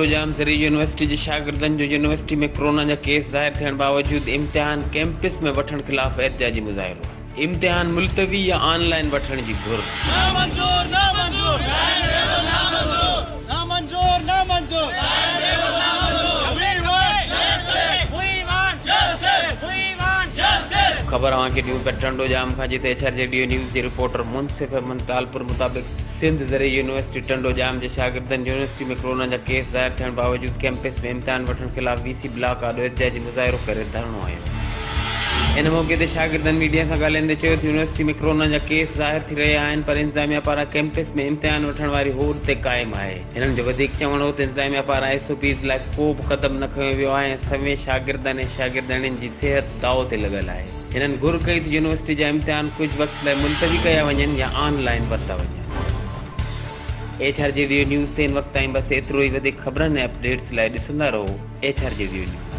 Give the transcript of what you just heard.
टंडोजाम ज़रिए यूनिवर्सिटी जे शागिर्दनि जो यूनिवर्सिटी में कोरोना जा केस ज़ाहिर थियण बावजूदि इम्तिहान कैंपस में वठण ख़िलाफ़ एहतिजाजी मुज़ाहिरो। इम्तिहान मुल्तवी या ऑनलाइन वठण जी घुर। खबर के न्यूज़ पर टंडोजाम का जिते HRJDO न्यूज़ के रिपोर्टर मुंसिफ अहमद तालपुर मुताबिक सिंध ज़रिए यूनिवर्सिटी टंडोजाम के शागिर्दनि यूनिवर्सिटी में कोरोना जा केस ज़ाहिर थियण बावजूदि कैंपस में इम्तिहान वठण ख़िलाफ़ VC ब्लॉक आॾो एहतिजाजी मुज़ाहिरो करे धरणो आयो। इन मौके ते शागिर्दनि मीडिया सां ॻाल्हाईंदे चयो त यूनिवर्सिटी में कोरोना जा केस ज़ाहिर थी रहिया आहिनि पर इंतिज़ामिया पारां कैंपस में इम्तिहान वठण वारी होड़ ते क़ाइमु आहे। हिननि जो वधीक चवणो हो त इंतिज़ामिया पारां SOPs लाइ को बि क़दम न खयो वियो आहे ऐं सभई शागिर्दनि ऐं शागिर्दणियुनि जी सिहत दाव ते लॻल आहे। हिननि घुर कई त यूनिवर्सिटी जा इम्तिहान कुझु वक़्त लाइ मुलतवी कया वञनि या ऑनलाइन वरिता वञनि। HRJDO न्यूज़ ते इन वक़्त ताईं बसि एतिरो ई। वधीक ख़बरनि ऐं अपडेट्स लाइ ॾिसंदा रहो HRJDO न्यूज़।